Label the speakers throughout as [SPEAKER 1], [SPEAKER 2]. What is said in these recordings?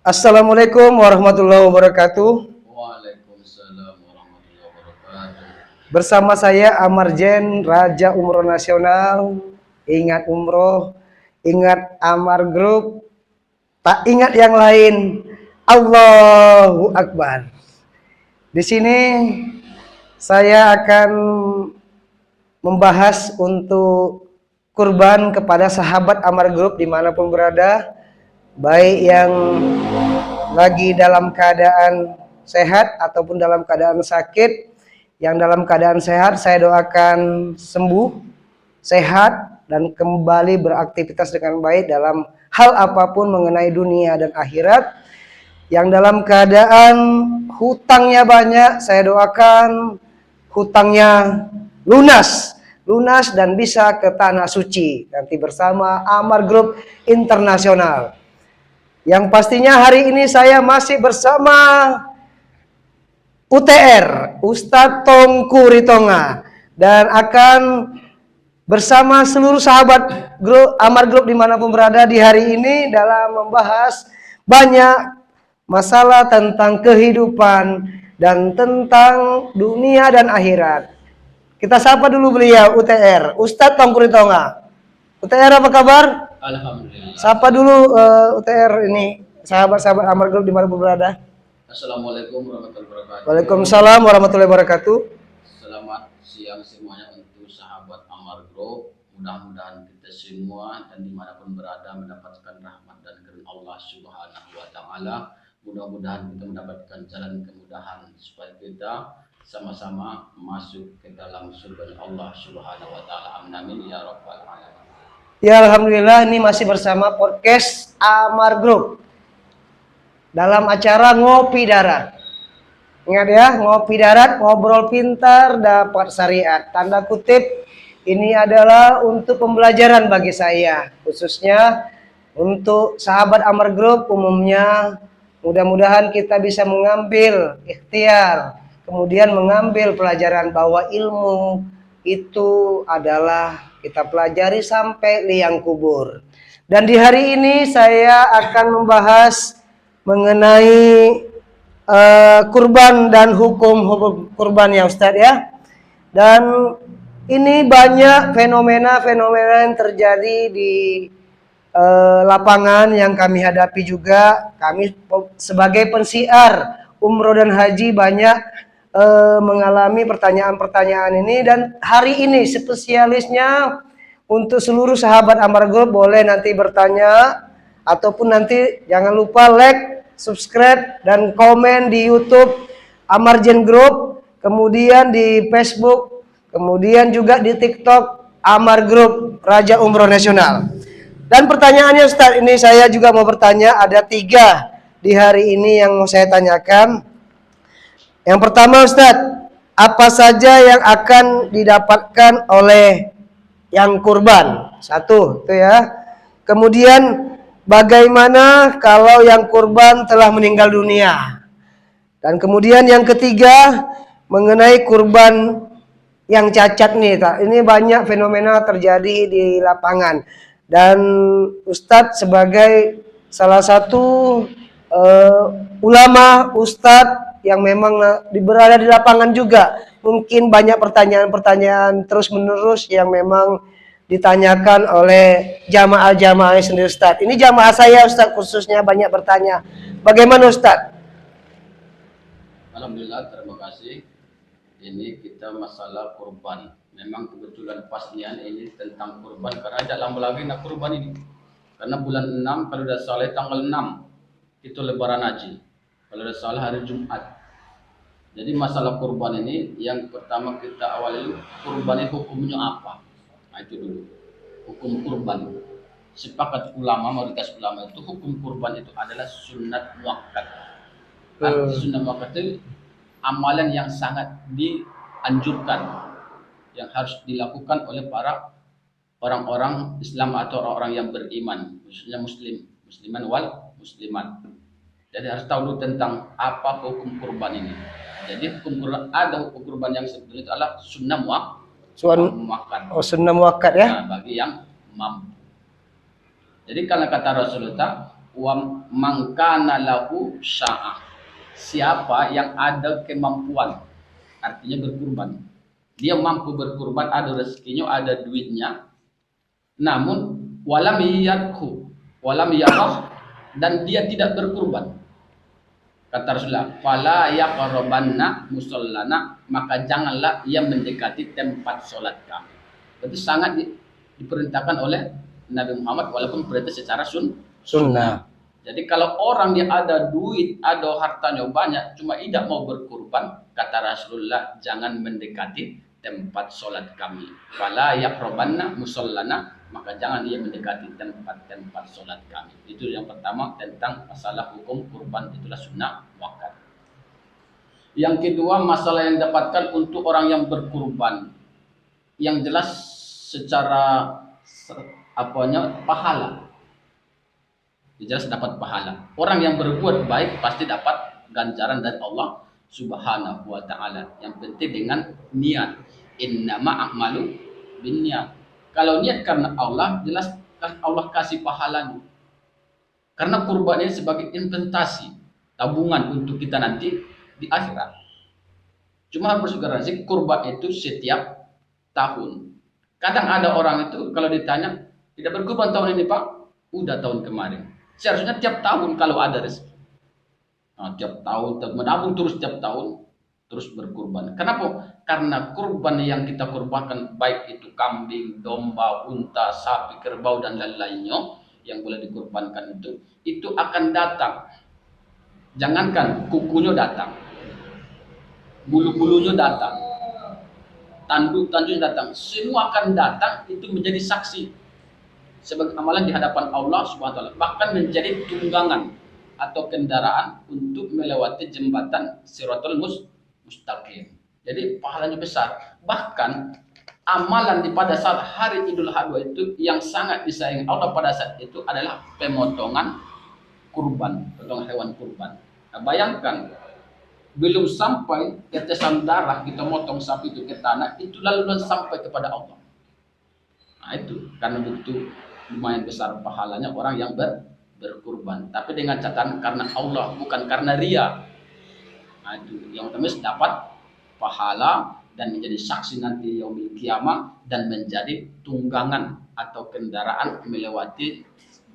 [SPEAKER 1] Assalamualaikum warahmatullahi wabarakatuh.
[SPEAKER 2] Waalaikumsalam warahmatullahi wabarakatuh.
[SPEAKER 1] Bersama saya Amarjen, Raja Umroh Nasional. Ingat umroh, ingat Amar Group, tak ingat yang lain. Allahu Akbar. Di sini saya akan membahas untuk kurban kepada sahabat Amar Group dimanapun berada, baik yang lagi dalam keadaan sehat ataupun dalam keadaan sakit. Yang dalam keadaan sehat saya doakan sembuh, sehat, dan kembali beraktivitas dengan baik dalam hal apapun mengenai dunia dan akhirat. Yang dalam keadaan hutangnya banyak, saya doakan hutangnya lunas dan bisa ke tanah suci nanti bersama Amar Group Internasional. Yang pastinya hari ini saya masih bersama UTR, Ustadz Tongku Ritonga, dan akan bersama seluruh sahabat grup Amar Group dimanapun berada di hari ini dalam membahas banyak masalah tentang kehidupan dan tentang dunia dan akhirat. Kita sapa dulu beliau, UTR, Ustadz Tongku Ritonga. UTR apa kabar?
[SPEAKER 2] Alhamdulillah.
[SPEAKER 1] Sapa dulu UTR ini, sahabat-sahabat Amar Group dimanapun berada.
[SPEAKER 2] Assalamualaikum warahmatullahi wabarakatuh.
[SPEAKER 1] Waalaikumsalam warahmatullahi wabarakatuh.
[SPEAKER 2] Selamat siang semuanya untuk sahabat Amar Group. Mudah-mudahan kita semua dan dimanapun berada mendapatkan rahmat dan karunia Allah Subhanahu wa Ta'ala. Mudah-mudahan kita mendapatkan jalan kemudahan supaya kita sama-sama masuk ke dalam surga Allah Subhanahu wa Ta'ala. Amin ya rabbal alamin.
[SPEAKER 1] Ya alhamdulillah, ini masih bersama podcast Amar Group dalam acara Ngopi Darat. Ingat ya, Ngopi Darat, ngobrol pintar dapat syariat. Tanda kutip, ini adalah untuk pembelajaran bagi saya, khususnya untuk sahabat Amar Group umumnya. Mudah-mudahan kita bisa mengambil ikhtiar, kemudian mengambil pelajaran bahwa ilmu itu adalah kita pelajari sampai liang kubur. Dan di hari ini saya akan membahas mengenai kurban dan hukum kurban ya Ustadz ya. Dan ini banyak fenomena-fenomena yang terjadi di lapangan yang kami hadapi juga. Kami sebagai pensiar umroh dan haji banyak mengalami pertanyaan-pertanyaan ini, dan hari ini spesialisnya untuk seluruh sahabat Amar Group boleh nanti bertanya ataupun nanti jangan lupa like, subscribe, dan komen di YouTube Amarjen Group, kemudian di Facebook, kemudian juga di TikTok Amar Group Raja Umroh Nasional. Dan pertanyaannya Ustadz, ini saya juga mau bertanya, ada 3 di hari ini yang mau saya tanyakan. Yang pertama Ustadz, apa saja yang akan didapatkan oleh yang kurban? 1 itu ya. Kemudian bagaimana kalau yang kurban telah meninggal dunia? Dan kemudian yang ketiga mengenai kurban yang cacat nih. Ini banyak fenomena terjadi di lapangan. Dan Ustadz sebagai salah satu ulama, Ustadz yang memang berada di lapangan juga, mungkin banyak pertanyaan-pertanyaan terus-menerus yang memang ditanyakan oleh jamaah-jamaah sendiri Ustadz. Ini jamaah saya Ustadz khususnya banyak bertanya. Bagaimana Ustadz?
[SPEAKER 2] Alhamdulillah, terima kasih. Ini kita masalah kurban. Memang kebetulan pasnya ini tentang kurban karena tidak lama lagi nak kurban ini. Karena bulan 6 kalau sudah salah tanggal 6 itu lebaran haji. Kalau sudah salah hari Jumat. Jadi masalah kurban ini yang pertama kita awali kurban itu hukumnya apa? Nah, itu dulu. Hukum kurban. Sepakat ulama, mayoritas ulama itu hukum kurban itu adalah sunat muakkad. Arti sunat muakkad itu amalan yang sangat dianjurkan, yang harus dilakukan oleh para orang-orang Islam atau orang-orang yang beriman, khususnya musliman wal muslimat. Jadi harus tahu dulu tentang apa hukum kurban ini. Jadi hukum kurban, ada hukum kurban yang sebetulnya itu adalah sunnah muakkad.
[SPEAKER 1] Sunnah muakkad ya.
[SPEAKER 2] Nah, bagi yang mampu. Jadi karena kata Rasulullah, wa mangkana lahu sya'ah. Siapa yang ada kemampuan, artinya berkurban. Dia mampu berkurban, ada rezekinya, ada duitnya. Namun walam yadhu, walam yarah, dan dia tidak berkurban. Kata Rasulullah, fala yaqrabanna musallana, maka janganlah ia mendekati tempat sholat kami. Berarti sangat diperintahkan oleh Nabi Muhammad, walaupun perintah secara sunnah. Jadi kalau orang dia ada duit, ada hartanya banyak, cuma tidak mau berkurban, kata Rasulullah, jangan mendekati tempat sholat kami. Fala yaqrabanna musallana, maka jangan dia mendekati tempat-tempat sholat kami. Itu yang pertama tentang masalah hukum kurban, itulah sunnah wakaf. Yang kedua, masalah yang dapatkan untuk orang yang berkurban, yang jelas secara pahala, jelas dapat pahala. Orang yang berbuat baik pasti dapat ganjaran dari Allah Subhanahu wa taala. Yang penting dengan niat. Innama a'malu binniyat. Kalau niat karena Allah, jelas Allah kasih pahalanya. Karena kurban ini sebagai investasi, tabungan untuk kita nanti di akhirat. Cuma harus garansi kurban itu setiap tahun. Kadang ada orang itu kalau ditanya, tidak berkurban tahun ini Pak, udah tahun kemarin. Seharusnya tiap tahun kalau ada rezeki. Nah, tiap tahun menabung terus tiap tahun terus berkurban. Kenapa? Karena kurban yang kita kurbankan, baik itu kambing, domba, unta, sapi, kerbau dan lain-lainnya yang boleh dikurbankan itu akan datang. Jangankan kukunya datang, bulu-bulunya datang, tanduk-tanduknya datang, semua akan datang, itu menjadi saksi sebagai amalan di hadapan Allah Subhanahu wa taala, bahkan menjadi tunggangan atau kendaraan untuk melewati jembatan Shiratal Mustaqim. Jadi pahalanya besar. Bahkan amalan di pada saat hari Idul Adha itu yang sangat disayangi Allah pada saat itu adalah pemotongan kurban, potongan hewan kurban. Nah, bayangkan belum sampai tetesan darah kita motong sapi itu ke tanah, itu lalu sampai kepada Allah. Nah itu karena begitu lumayan besar pahalanya orang yang berkurban. Tapi dengan catatan karena Allah, bukan karena ria. Nah itu yang utama dapat pahala dan menjadi saksi nanti yaumil kiamah dan menjadi tunggangan atau kendaraan melewati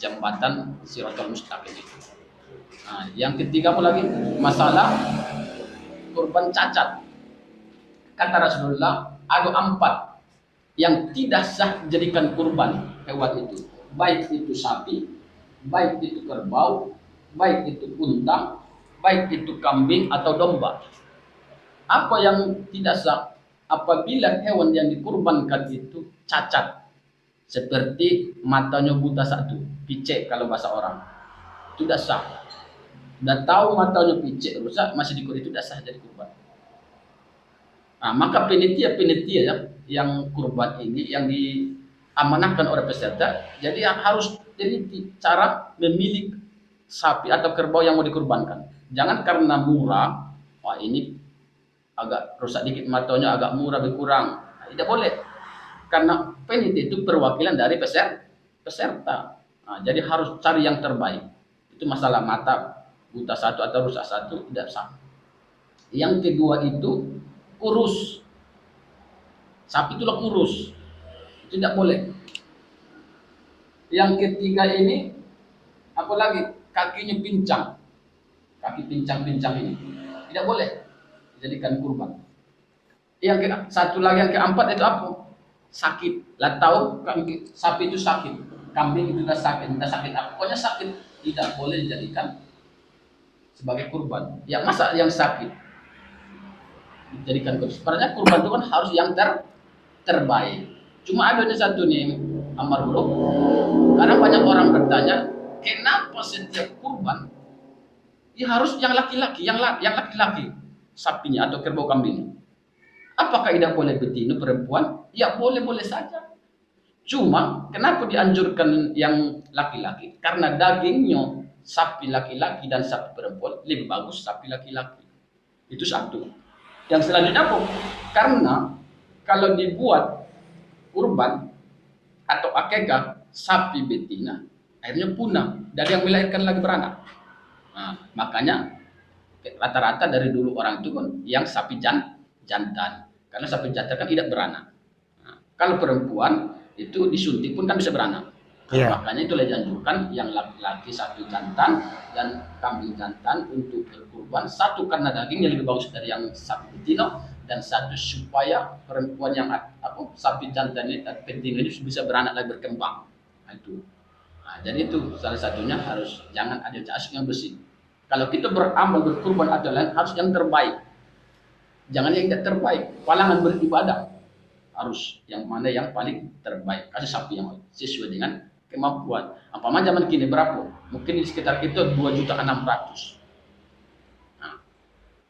[SPEAKER 2] jembatan Shiratal Mustaqim itu. Nah, yang ketiga apa lagi? Masalah kurban cacat. Kata Rasulullah, ada 4 yang tidak sah jadikan kurban hewan itu. Baik itu sapi, baik itu kerbau, baik itu unta, baik itu kambing atau domba. Apa yang tidak sah? Apabila hewan yang dikurbankan itu cacat, seperti matanya buta satu, picek kalau bahasa orang, itu tidak sah. Dan tahu matanya picek rusak masih dikut, itu tidak sah jadi kurban. Nah, maka penitia ya, yang kurban ini yang diamanahkan oleh peserta, jadi yang harus jadi cara memilih sapi atau kerbau yang mau dikurbankan. Jangan karena murah, wah ini agak rusak dikit matanya, agak murah berkurang. Nah, tidak boleh. Karena penitia itu perwakilan dari peserta. Nah, jadi harus cari yang terbaik. Itu masalah mata buta satu atau rusak satu tidak sah. Yang kedua itu kurus. Sapi itulah kurus. Tidak boleh. Yang ketiga ini apalagi kakinya pincang. Kaki pincang-pincang ini tidak boleh dijadikan kurban. Yang satu lagi yang keempat itu apa? Sakit. Lah tahu sapi itu sakit, kambing itu tidak sakit. Pokoknya sakit, tidak boleh dijadikan sebagai kurban. Ya masa yang sakit dijadikan kurban? Sebenarnya kurban itu kan harus yang terbaik. Cuma ada satu nih amar buruk. Karena banyak orang bertanya, kenapa setiap kurban ya harus yang laki-laki, yang laki-laki sapinya atau kerbau kambingnya? Apakah tidak boleh betina perempuan? Ya boleh-boleh saja. Cuma kenapa dianjurkan yang laki-laki? Karena dagingnya sapi laki-laki dan sapi perempuan lebih bagus sapi laki-laki. Itu satu. Yang selanjutnya apa? Karena kalau dibuat kurban atau akekah sapi betina, akhirnya punah. Dari yang melahirkan lagi beranak. Nah, makanya rata-rata dari dulu orang itu kan yang sapi jantan. Karena sapi jantan kan tidak beranak. Nah, kalau perempuan itu disuntik pun kan bisa beranak. Nah,
[SPEAKER 1] Iya.
[SPEAKER 2] makanya itu dianjurkan yang laki-laki sapi jantan dan kambing jantan untuk berkurban. Satu karena dagingnya lebih bagus dari yang sapi betina, dan satu supaya perempuan yang sapi jantan ini betina ini bisa beranak lagi berkembang. Nah, itu. Nah, jadi itu salah satunya harus jangan ada jasuk yang bersih. Kalau kita beramal berkurban adalah harus yang terbaik. Jangan yang tidak terbaik. Palangan beribadah harus yang mana yang paling terbaik. Kasih sapi yang sesuai dengan kemampuan. Apa zaman kini berapa? Mungkin di sekitar itu 2.600.000. Nah,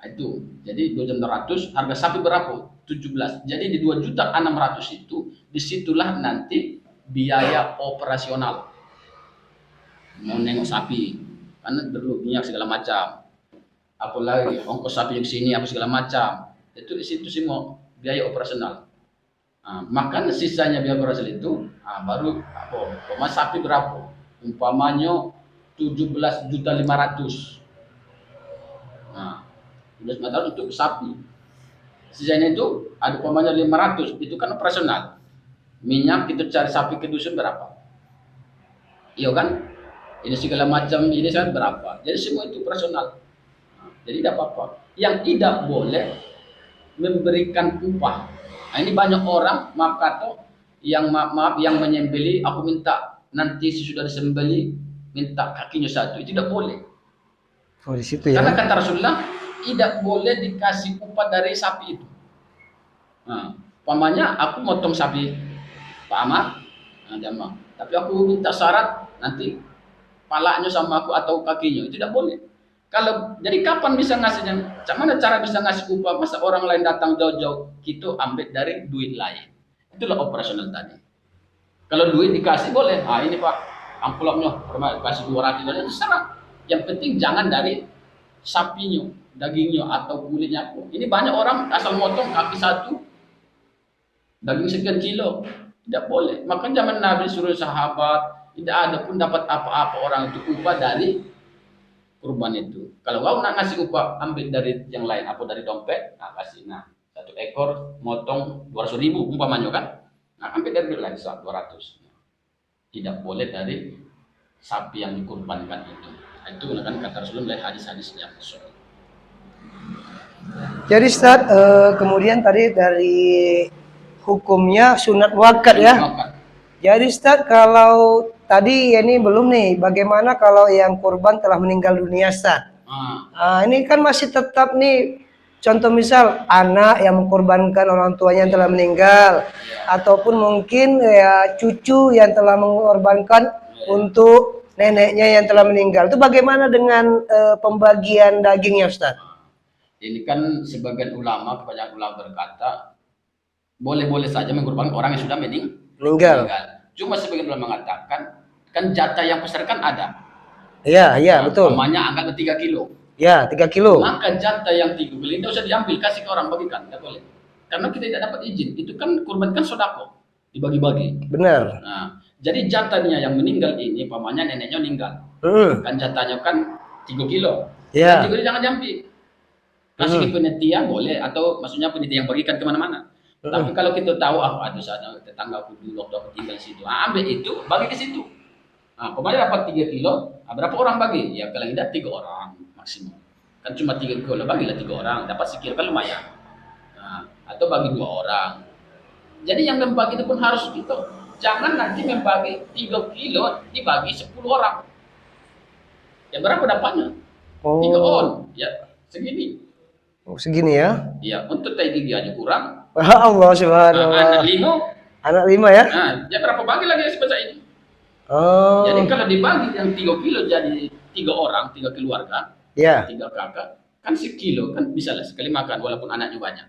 [SPEAKER 2] itu. Jadi 2.600.000 harga sapi berapa? 17. Jadi di 2.600.000 itu disitulah nanti biaya operasional. Mau nengok sapi, karena perlu minyak segala macam. Apalagi ongkos sapi yang sini apa segala macam. Itu di situ semua biaya operasional. Nah, makan sisanya biaya operasional itu baru umpama sapi berapa? Umpamanya 17.500.000. Nah, 17.500.000 untuk sapi. Sisanya itu ada umpamanya 500, itu kan operasional. Minyak kita cari sapi ke dusun berapa? Iya kan? Ini segala macam ini kan berapa? Jadi semua itu operasional. Nah, jadi tidak apa-apa. Yang tidak boleh memberikan upah. Nah, ini banyak orang maaf kata yang yang menyembeli, aku minta nanti sesudah disembeli minta kakinya satu, itu tidak boleh.
[SPEAKER 1] Oh, di situ ya.
[SPEAKER 2] Karena kata Rasulullah tidak boleh dikasih upah dari sapi itu. Nah, pamannya aku motong sapi Pak Amar, nah, dia mau. Tapi aku minta syarat nanti palanya sama aku atau kakinya, itu tidak boleh. Kalau jadi kapan bisa ngasihnya? Mana cara bisa ngasih upah? Masa orang lain datang jauh-jauh, kita ambil dari duit lain. Itulah operasional tadi. Kalau duit dikasih boleh. Ah ini Pak, amplopnya kasih 200 dolar terserah. Yang penting jangan dari sapinya, dagingnya atau kulitnya. Ini banyak orang asal motong kaki satu, daging sekian kilo, tidak boleh. Maka zaman Nabi suruh sahabat, tidak ada pun dapat apa-apa orang itu upah dari kurban itu. Kalau kau nak ngasih upah, ambil dari yang lain, apa dari dompet, nah kasih. Nah, 1 ekor motong 200.000 umpamanya kan. Nah, ambil dari lain 200. Tidak boleh dari sapi yang dikurbankan itu. Nah, itu kan kata Rasulullah dari hadis-hadis yang sahih.
[SPEAKER 1] Jadi Ustaz, kemudian tadi dari hukumnya sunat muakkad ya. Jadi Ustaz, kalau tadi ini belum nih, bagaimana kalau yang kurban telah meninggal dunia Ustaz? Ini kan masih tetap nih, contoh misal anak yang mengkorbankan orang tuanya yang telah meninggal, ataupun mungkin ya cucu yang telah mengorbankan untuk neneknya yang telah meninggal. Itu bagaimana dengan pembagian dagingnya Ustaz?
[SPEAKER 2] Ini kan sebagian ulama, kebanyakan ulama berkata boleh-boleh saja mengorbankan orang yang sudah meninggal. Cuma sebagian ulama mengatakan kan jatah yang besar kan ada.
[SPEAKER 1] Iya, iya, betul.
[SPEAKER 2] Namanya angkat 3 kilo.
[SPEAKER 1] Ya, 3 kilo.
[SPEAKER 2] Maka jatah yang 3 kilo itu usah diambil, kasih ke orang, bagikan, tidak boleh. Karena kita tidak dapat izin. Itu kan kurban kan sodako, dibagi-bagi.
[SPEAKER 1] Benar.
[SPEAKER 2] Nah, jadi jatahnya yang meninggal ini, pamannya neneknya meninggal. Kan jatahnya kan 3 kilo.
[SPEAKER 1] Ya.
[SPEAKER 2] 3 kilo jangan diambil. Kasih ke penitia boleh, atau maksudnya penitia yang bagikan kemana-mana. Tapi kalau kita tahu ada sana tetangga aku dulu waktu aku tinggal di situ, ambil itu, bagi ke situ. Nah, kemarin dapat 3 kilo, berapa orang bagi? Ya kalau tidak 3 orang maksimum. Kan cuma 3 kilo, bagilah 3 orang, dapat sekian kan lumayan. Nah, atau bagi 2 orang. Jadi yang membagi itu pun harus gitu. Jangan nanti membagi 3 kilo dibagi 10 orang. Ya berapa dapatnya? 3 orang, ya segini.
[SPEAKER 1] Oh, segini ya?
[SPEAKER 2] Iya, untuk tai gigi aja kurang.
[SPEAKER 1] Allah subhanallah. Anak 5 ya?
[SPEAKER 2] Nah, ya berapa bagi lagi sebesar ini?
[SPEAKER 1] Oh.
[SPEAKER 2] Jadi kalau dibagi yang 3 kilo jadi 3 orang, 3 keluarga,
[SPEAKER 1] ya.
[SPEAKER 2] 3 kakak, kan sekilo kan bisa lah sekali makan walaupun anaknya banyak.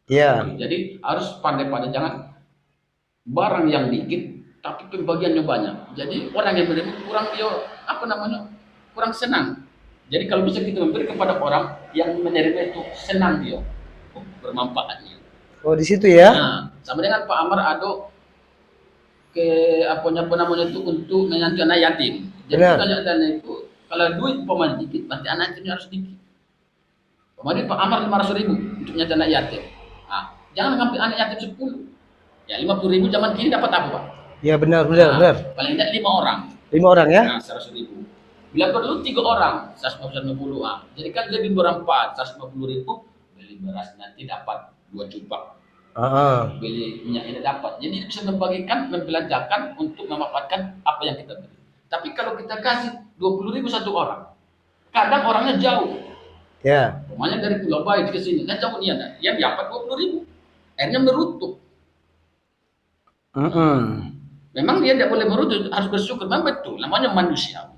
[SPEAKER 1] Iya.
[SPEAKER 2] Jadi harus pandai-pandai, jangan barang yang dikit tapi pembagiannya banyak. Jadi orang yang menerima kurang dia kurang senang. Jadi kalau bisa kita memberi kepada orang yang menerima itu senang dia, bermanfaatnya.
[SPEAKER 1] Oh di situ ya?
[SPEAKER 2] Nah, sama dengan Pak Amar ada apa namanya itu untuk menyantu anak yatim. Jadi
[SPEAKER 1] Benar.
[SPEAKER 2] kalau dana itu kalau duit pemain dikit, berarti anak yatimnya harus dikit. Kemarin Pak Amar 500.000 untuk nyantu anak yatim. Nah, jangan ngambil anak yatim 10. Ya 50.000 zaman kini dapat apa Pak?
[SPEAKER 1] Ya benar
[SPEAKER 2] Nah,
[SPEAKER 1] benar.
[SPEAKER 2] paling tidak 5 orang.
[SPEAKER 1] 5 orang ya?
[SPEAKER 2] Nah, 100.000. Bila perlu 3 orang, 150. Ah. Jadi kan jadi berempat, 150.000 beli beras nanti dapat 2 cupak. Beli minyak ini dapat. Jadi bisa membagikan, membelanjakan untuk memanfaatkan apa yang kita beli. Tapi kalau kita kasih 20.000 satu orang, kadang orangnya jauh.
[SPEAKER 1] Ya.
[SPEAKER 2] Rumahnya dari Pulau Bayi ke sini, kan jauh dia, yang dapat 20.000. Akhirnya merutuk. Memang dia tidak boleh merujuk, harus bersyukur. Memang betul, namanya manusia.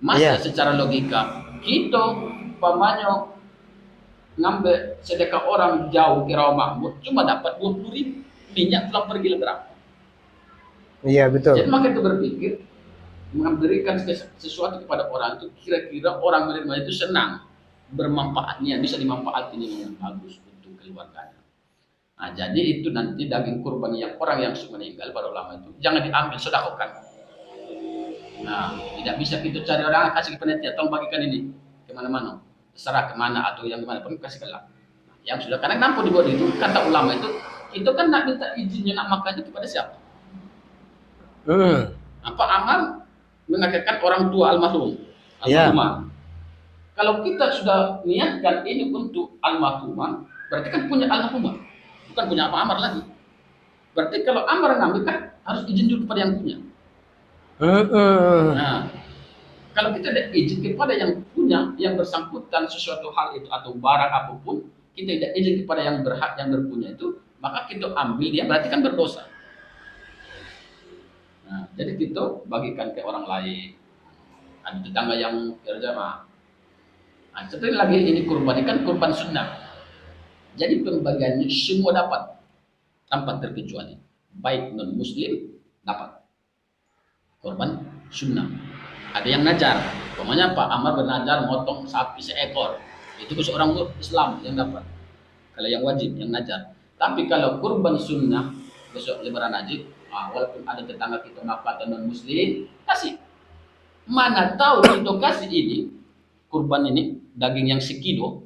[SPEAKER 2] Masa secara logika, kita pamannya ngambil sedekah orang jauh ke Rawamangun cuma dapat 20.000, minyak pulang pergi berapa?
[SPEAKER 1] Iya betul.
[SPEAKER 2] Jadi maka itu berpikir memberikan sesuatu kepada orang itu kira-kira orang menerima itu senang, bermanfaatnya, bisa dimanfaatkan yang bagus untuk keluarganya. Nah, jadi itu nanti daging kurban yang orang yang sudah meninggal para ulama itu jangan diambil, sedekahkan. Nah, tidak bisa kita cari orang kasih ke panitia, tolong bagikan ini kemana-mana, terserah kemana atau yang kemana pun kasih kelah. Nah, yang sudah karena nampu dibuat itu kata ulama itu kan nak minta izinnya nak makan itu kepada siapa? Apa amal mengajarkan orang tua almarhum, almarhumah. Kalau kita sudah niatkan ini untuk almarhumah, berarti kan punya almarhumah, bukan punya apa Amar lagi. Berarti kalau Amar ngambil kan harus izin dulu kepada yang punya. Nah, kalau kita tidak izin kepada yang punya, yang bersangkutan sesuatu hal itu atau barang apapun, kita tidak izin kepada yang berhak, yang berpunya itu, maka kita ambil dia berarti kan berdosa. Nah, jadi kita bagikan ke orang lain, ada tetangga yang berjamaah. Nah, setelah lagi ini kurban, ini kan kurban sunnah. Jadi pembagiannya semua dapat tanpa terkecuali, baik non muslim dapat korban sunnah. Ada yang najar, pokoknya Pak Amar bernajar motong sapi seekor, itu seorang Islam yang dapat. Kalau yang wajib yang najar. Tapi kalau kurban sunnah besok lebaran haji, walaupun ada tetangga kita makan non muslim, kasih. Mana tahu kita kasih ini kurban ini daging yang sekilo,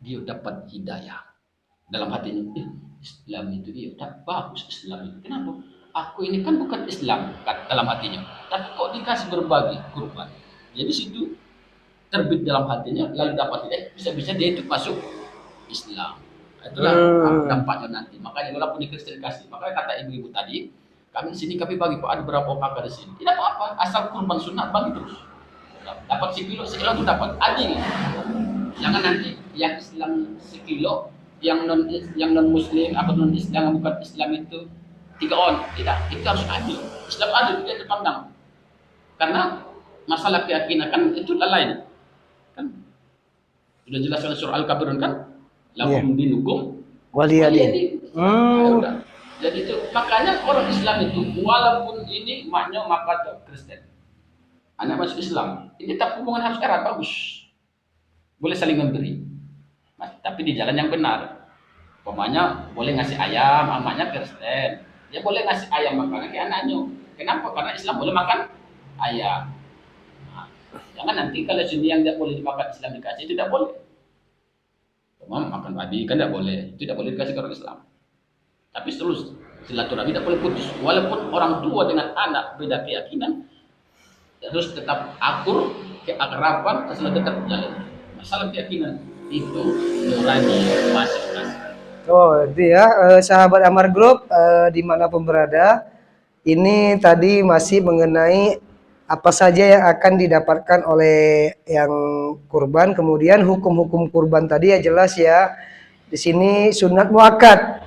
[SPEAKER 2] dia dapat hidayah dalam hatinya. Islam itu dia bagus Islam itu. Kenapa? Aku ini kan bukan Islam dalam hatinya, tapi kok dikasih berbagi kurban. Jadi situ terbit dalam hatinya, lalu dapat bisa-bisa dia itu masuk Islam. Itulah dampaknya nanti. Makanya walaupun di Kristen kasih, makanya kata ibu-ibu tadi, kami di sini kami bagi Pak, ada berapa kakak di sini. Tidak apa-apa, asal kurban sunnah bagi terus. Dapat sekilo itu dapat adil. Jangan nanti yang Islam sekilo, yang non muslim atau non Islam bukan Islam itu 3 on, tidak, itu harus adil. Islam adil, tidak dipandang. Karena masalah keyakinan kan itu lain. Kan sudah jelas dalam surah Al-Kafirun kan? Lakum dinukum waliyadin. Nah, jadi itu makanya orang Islam itu walaupun ini maknya maka Kristen, anak masuk Islam, ini tak hubungan harus erat bagus. Boleh saling memberi. Tapi di jalan yang benar. Pokoknya boleh ngasih ayam, amaknya Kristen. Dia boleh ngasih ayam makanan ke anaknya. Kenapa? Karena Islam boleh makan ayam. Nah, jangan nanti kalau sini yang tidak boleh dimakan Islam dikasih, itu tidak boleh. Makan babi kan tidak boleh, itu tidak boleh dikasih ke orang Islam. Tapi terus silaturahmi tidak boleh putus. Walaupun orang tua dengan anak beda keyakinan, harus tetap akur, keakraban, selalu tetap jalan. Masalah keyakinan itu nurani masing-masing.
[SPEAKER 1] Oh, itu ya, sahabat Amar Group dimanapun berada, ini tadi masih mengenai apa saja yang akan didapatkan oleh yang kurban, kemudian hukum-hukum kurban tadi ya jelas ya. Di sini sunat muakkad.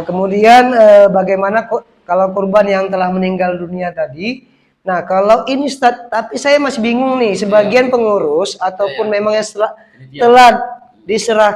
[SPEAKER 1] Kemudian bagaimana kalau kurban yang telah meninggal dunia tadi? Nah, kalau ini tapi saya masih bingung nih, sebagian pengurus ataupun memang yang telah diserah